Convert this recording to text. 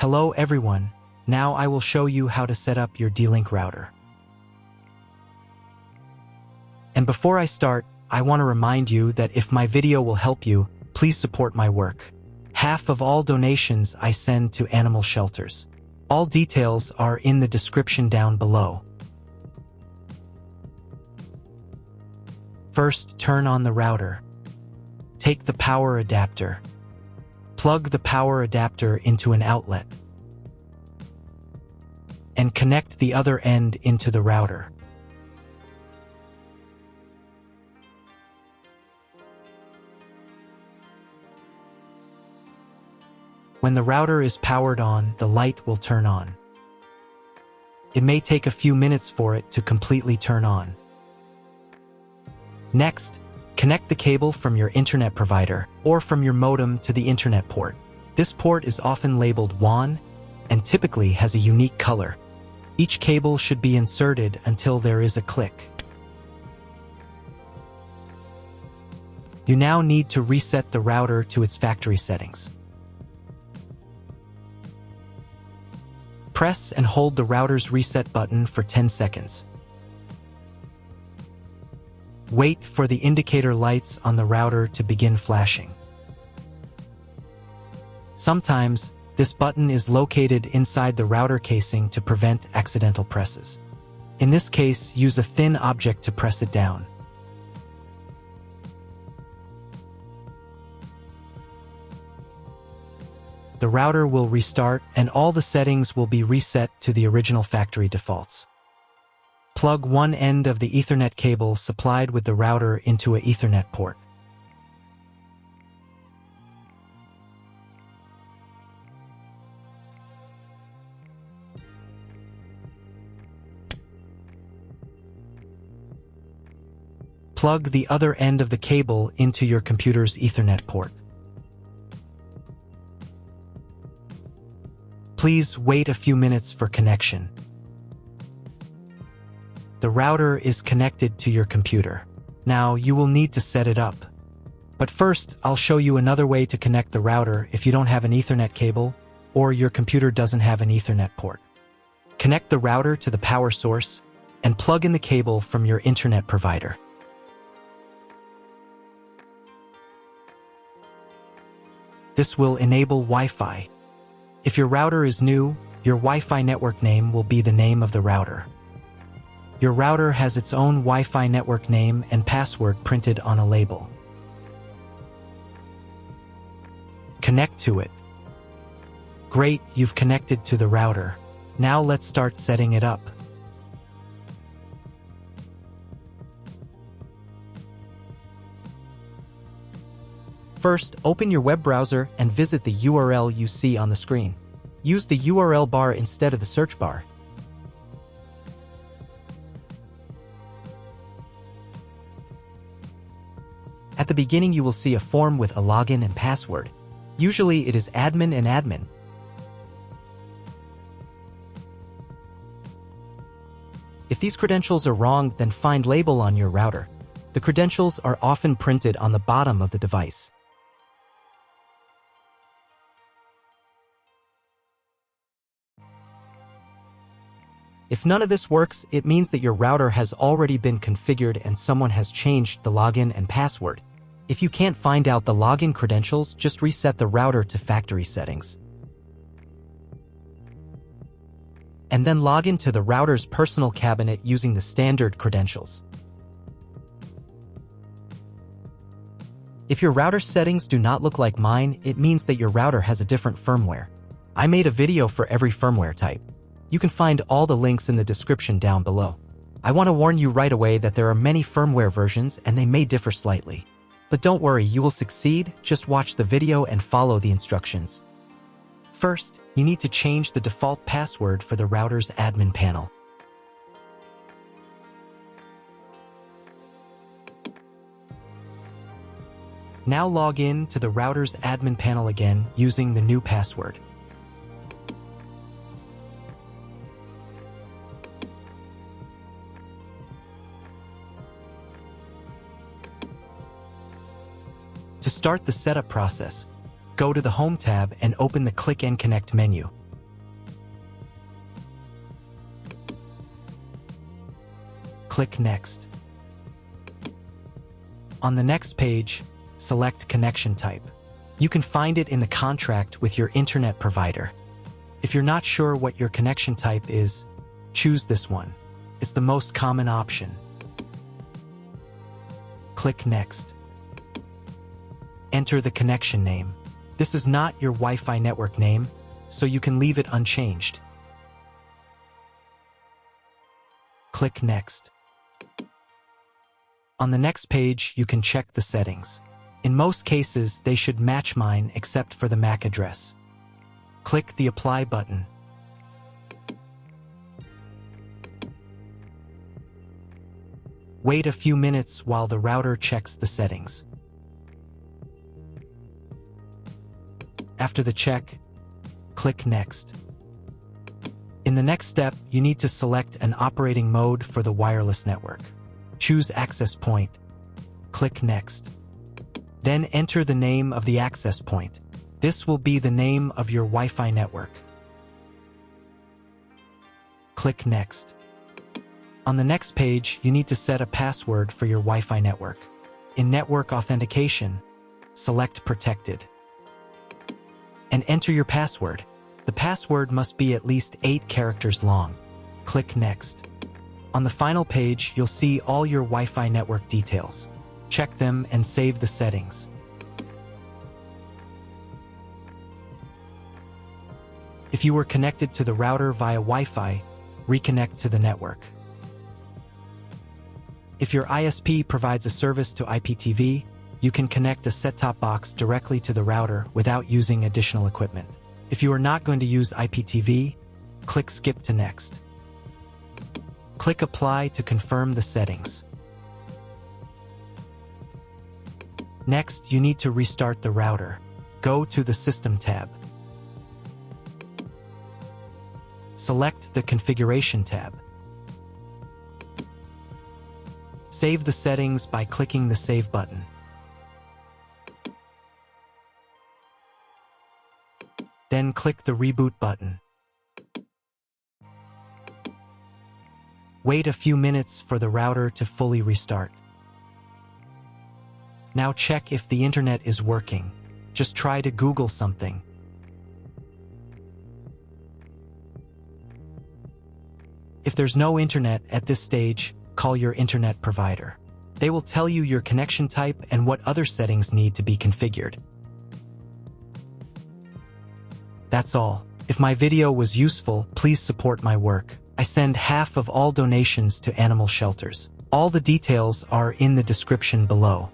Hello everyone, now I will show you how to set up your D-Link router. And before I start, I want to remind you that if my video will help you, please support my work. Half of all donations I send to animal shelters. All details are in the description down below. First, turn on the router. Take the power adapter. Plug the power adapter into an outlet and connect the other end into the router. When the router is powered on, the light will turn on. It may take a few minutes for it to completely turn on. Next, connect the cable from your internet provider or from your modem to the internet port. This port is often labeled WAN and typically has a unique color. Each cable should be inserted until there is a click. You now need to reset the router to its factory settings. Press and hold the router's reset button for 10 seconds. Wait for the indicator lights on the router to begin flashing. Sometimes, this button is located inside the router casing to prevent accidental presses. In this case, use a thin object to press it down. The router will restart and all the settings will be reset to the original factory defaults. Plug one end of the Ethernet cable supplied with the router into an Ethernet port. Plug the other end of the cable into your computer's Ethernet port. Please wait a few minutes for connection. The router is connected to your computer. Now you will need to set it up. But first, I'll show you another way to connect the router if you don't have an Ethernet cable or your computer doesn't have an Ethernet port. Connect the router to the power source and plug in the cable from your internet provider. This will enable Wi-Fi. If your router is new, your Wi-Fi network name will be the name of the router. Your router has its own Wi-Fi network name and password printed on a label. Connect to it. Great, you've connected to the router. Now let's start setting it up. First, open your web browser and visit the URL you see on the screen. Use the URL bar instead of the search bar. At the beginning, you will see a form with a login and password. Usually, it is admin and admin. If these credentials are wrong, then find label on your router. The credentials are often printed on the bottom of the device. If none of this works, it means that your router has already been configured and someone has changed the login and password. If you can't find out the login credentials, just reset the router to factory settings. And then log into the router's personal cabinet using the standard credentials. If your router settings do not look like mine, it means that your router has a different firmware. I made a video for every firmware type. You can find all the links in the description down below. I want to warn you right away that there are many firmware versions and they may differ slightly. But don't worry, you will succeed, just watch the video and follow the instructions. First, you need to change the default password for the router's admin panel. Now log in to the router's admin panel again using the new password. To start the setup process, go to the Home tab and open the Click and Connect menu. Click Next. On the next page, select connection type. You can find it in the contract with your internet provider. If you're not sure what your connection type is, choose this one. It's the most common option. Click Next. Enter the connection name. This is not your Wi-Fi network name, so you can leave it unchanged. Click Next. On the next page, you can check the settings. In most cases, they should match mine except for the MAC address. Click the Apply button. Wait a few minutes while the router checks the settings. After the check, click Next. In the next step, you need to select an operating mode for the wireless network. Choose Access Point. Click Next. Then enter the name of the access point. This will be the name of your Wi-Fi network. Click Next. On the next page, you need to set a password for your Wi-Fi network. In Network Authentication, select Protected. And enter your password. The password must be at least 8 characters long. Click Next. On the final page, you'll see all your Wi-Fi network details. Check them and save the settings. If you were connected to the router via Wi-Fi, reconnect to the network. If your ISP provides a service to IPTV, you can connect a set-top box directly to the router without using additional equipment. If you are not going to use IPTV, click Skip to Next. Click Apply to confirm the settings. Next, you need to restart the router. Go to the System tab. Select the Configuration tab. Save the settings by clicking the Save button. Then click the Reboot button. Wait a few minutes for the router to fully restart. Now check if the internet is working. Just try to Google something. If there's no internet at this stage, call your internet provider. They will tell you your connection type and what other settings need to be configured. That's all. If my video was useful, please support my work. I send half of all donations to animal shelters. All the details are in the description below.